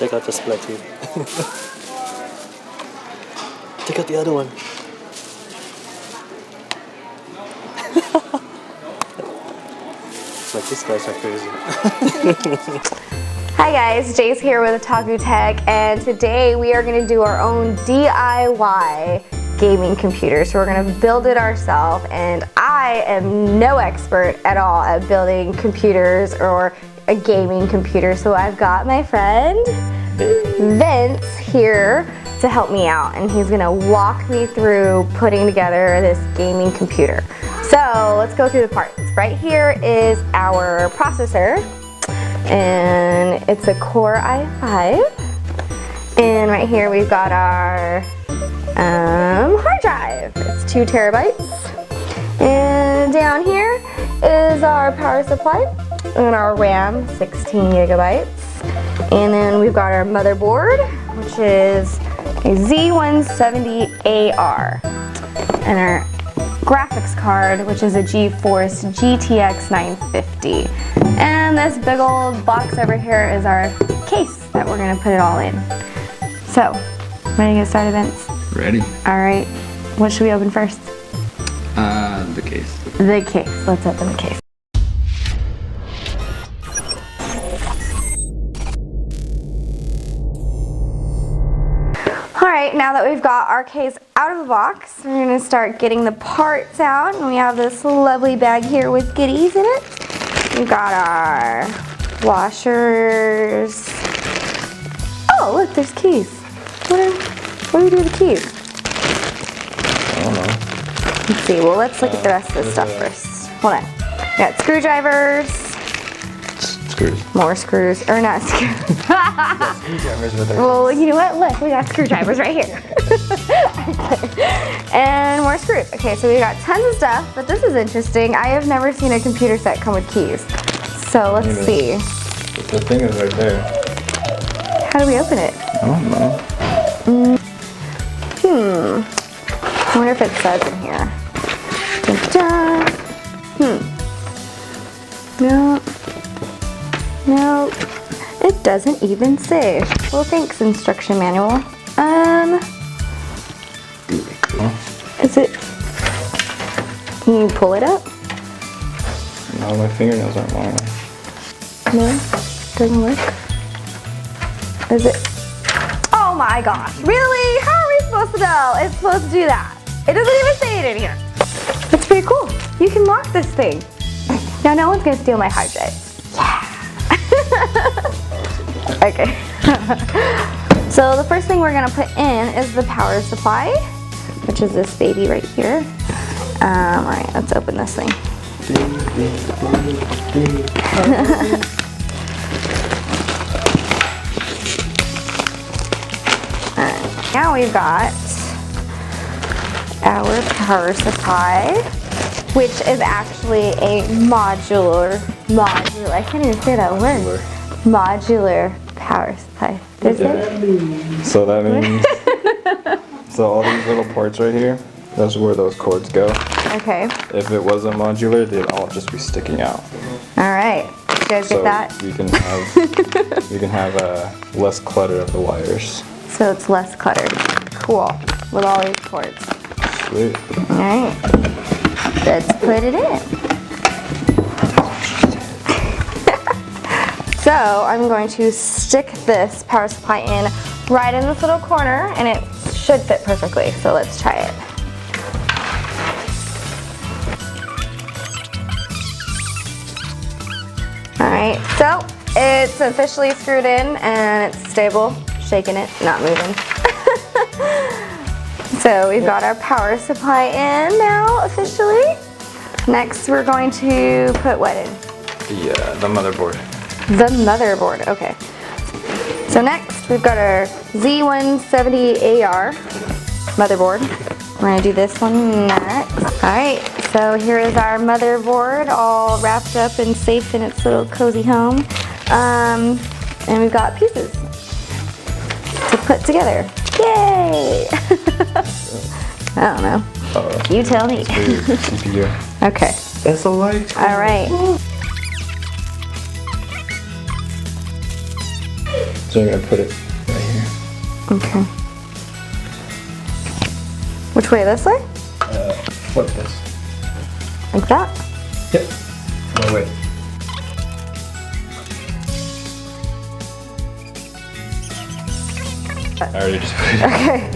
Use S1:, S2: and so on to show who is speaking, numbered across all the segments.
S1: Take out the split too. Take out the other one. Like, these guys are crazy.
S2: Hi guys, Jace here with Otaku Tech, and today we are going to do our own DIY gaming computer. So we're going to build it ourselves, and I am no expert at all at building computers or a gaming computer. So I've got my friend Vince here to help me out, and he's going to walk me through putting together this gaming computer. So let's go through the parts. Right here is our processor, and it's a Core i5. And right here we've got our hard drive. It's 2 terabytes. And down here is our power supply and our RAM, 16 gigabytes. And then we've got our motherboard, which is a Z170AR. And our graphics card, which is a GeForce GTX 950. And this big old box over here is our case that we're gonna put it all in. So, ready to get started, Vince?
S3: Ready.
S2: All right, what should we open first?
S3: The case.
S2: The case, let's open the case. All right, now that we've got our case out of the box, we're gonna start getting the parts out, and we have this lovely bag here with goodies in it. We've got our washers. Oh, look, there's keys. What do we do with the keys?
S3: I don't know.
S2: Let's see, well, let's look at the rest of the stuff first. Hold on. We got screwdrivers.
S3: Screws.
S2: More screws, or not screws.
S3: Screwdrivers with our
S2: Well, you know what? Look, we got screwdrivers right here. Okay. And more screws. Okay, so we got tons of stuff, but this is interesting. I have never seen a computer set come with keys. So let's see.
S3: The thing is right there.
S2: How do we open it?
S3: I don't know.
S2: I wonder if it says in here. Dun, dun. No. No, it doesn't even say. Well, thanks, instruction manual. Is it? Can you pull it up?
S3: No, my fingernails aren't long enough.
S2: No, doesn't work. Is it? Oh my gosh! Really? How are we supposed to know? It's supposed to do that. It doesn't even say it in here. That's pretty cool. You can lock this thing. Now no one's gonna steal my hard drive. Okay. So the first thing we're gonna put in is the power supply, which is this baby right here. All right, let's open this thing. Alright, now we've got our power supply, which is actually a modular, I can't even say that word. Modular power supply. Is it?
S3: So that means, so all these little ports right here, that's where those cords go.
S2: Okay.
S3: If it wasn't modular, they'd all just be sticking out.
S2: All right. You guys get that?
S3: We can have less clutter of the wires.
S2: So it's less cluttered. Cool. With all these cords.
S3: Sweet.
S2: All right. Let's put it in. So I'm going to stick this power supply in right in this little corner, and it should fit perfectly. So let's try it. All right, so it's officially screwed in and it's stable. Shaking it, not moving. So we've got our power supply in now officially. Next we're going to put what in?
S3: The motherboard.
S2: The motherboard, okay. So next we've got our Z170AR motherboard. We're gonna do this one next. All right, so here is our motherboard all wrapped up and safe in its little cozy home. And we've got pieces to put together. Yay! I don't know. You tell me.
S3: CPU.
S2: Okay.
S3: It's a light.
S2: All right.
S3: So you're gonna put it right here.
S2: Okay. Which way? This way?
S3: Flip this.
S2: Like that?
S3: Yep. No, wait. I already just put it.
S2: Okay.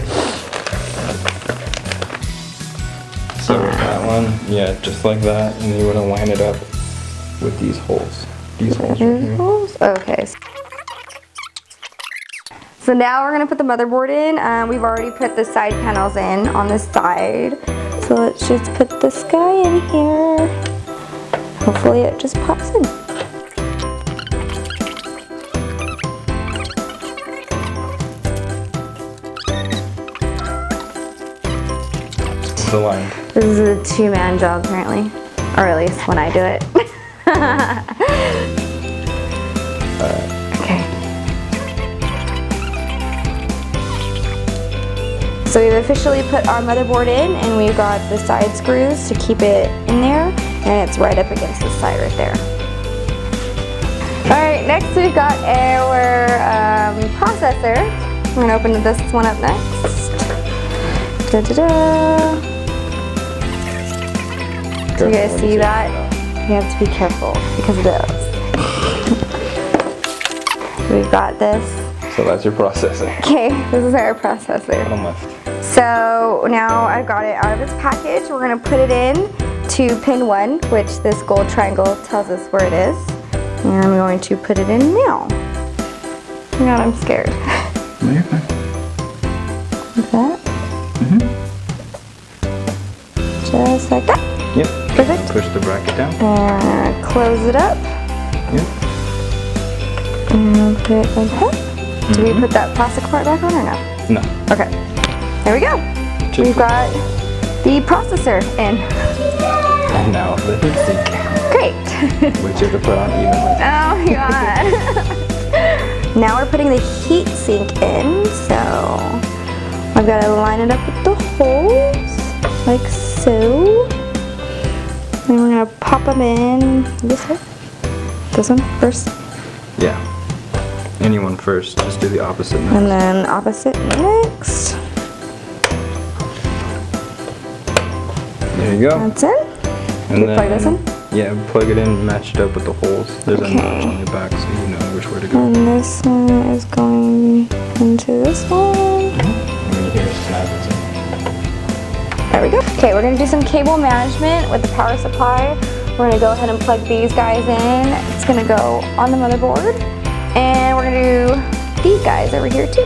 S3: So with that one, yeah, just like that, and you want to line it up with these holes. These holes right here.
S2: Holes? Okay. So now we're gonna put the motherboard in. We've already put the side panels in on this side. So let's just put this guy in here. Hopefully it just pops in.
S3: It's aligned.
S2: This is a two-man job apparently, or at least when I do it. Okay. So we've officially put our motherboard in, and we've got the side screws to keep it in there, and it's right up against the side right there. Alright, next we've got our processor. We're going to open this one up next. Da-da-da. Do you guys see that? You have to be careful because of those. We've got this.
S3: So that's your processor.
S2: Okay, this is our processor.
S3: Bottom left.
S2: So now I've got it out of its package. We're gonna put it in to pin 1, which this gold triangle tells us where it is. And I'm going to put it in now. Oh my God, I'm scared.
S3: No, you're fine.
S2: Like that? Just like that.
S3: Yep.
S2: Perfect.
S3: Push the bracket down.
S2: And close it up.
S3: Yep.
S2: And put it like that. Do we put that plastic part back on or no?
S3: No.
S2: Okay. There we go. We've got the processor in.
S3: And now the heat sink,
S2: Great.
S3: which you have to put on evenly.
S2: Oh my God. Now we're putting the heat sink in, so I've got to line it up with the holes, like so. Then we're gonna pop them in this way. This one first.
S3: Yeah. Anyone first, just do the opposite next.
S2: And then opposite next.
S3: There you go.
S2: That's it.
S3: And
S2: we plug this in?
S3: Yeah, plug it in, match it up with the holes. There's
S2: Okay.
S3: a notch on the back so you know which way to go.
S2: And this one is going into this one.
S3: And you hear it snap it.
S2: There we go. Okay, we're gonna do some cable management with the power supply. We're gonna go ahead and plug these guys in. It's gonna go on the motherboard. And we're gonna do these guys over here too.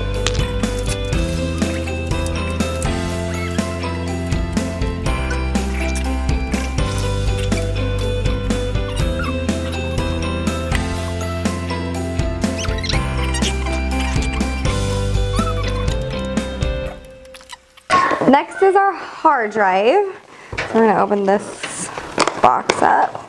S2: Next is our hard drive. So we're gonna open this box up.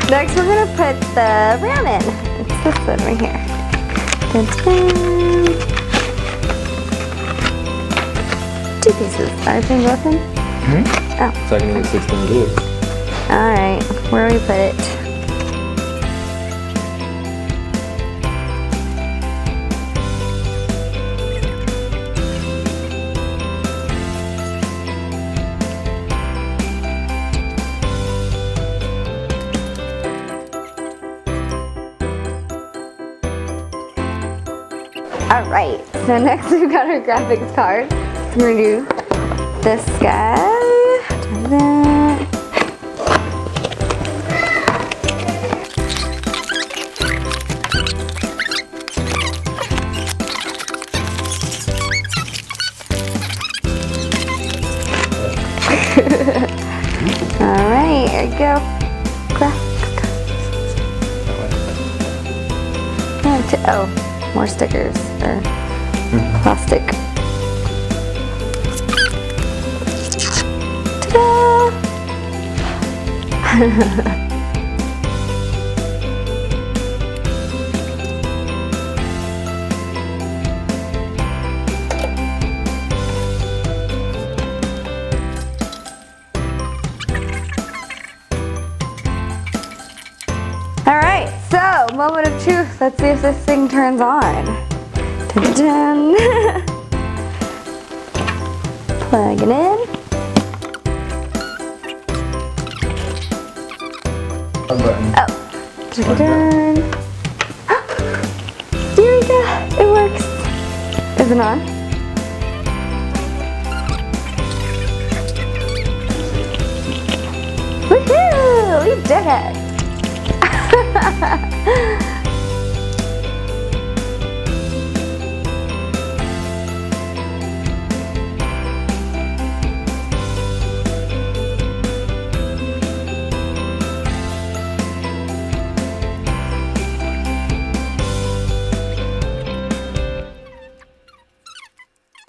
S2: Next, we're gonna put the RAM in. It's this one right here. Ta-da. 2 pieces. Are you putting both in? Oh.
S3: So I can use 16 gigs.
S2: All right. Where do we put it? Alright, so next we've got our graphics card. So we're gonna do this guy. Do that. Alright, there you go. Graphics card. Oh, more stickers or plastic. Alright, so moment of truth. Let's see if this thing turns on. Dun, dun. Plug it in.
S3: Button.
S2: Oh, dun, dun. Eureka! It works. Is it on? Woohoo! We did it!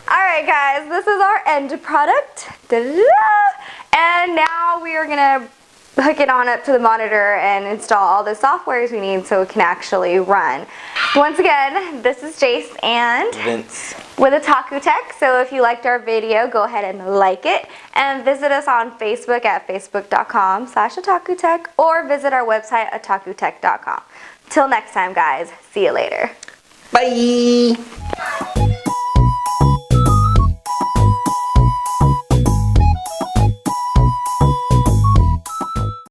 S2: Alright guys, this is our end product. Da-da-da. And now we are gonna hook it on up to the monitor and install all the softwares we need so it can actually run. Once again, this is Jace and
S3: Vince.
S2: with Otaku Tech. So if you liked our video, go ahead and like it and visit us on Facebook at facebook.com/otakutech or visit our website otakutech.com. Till next time guys, see you later.
S3: Bye.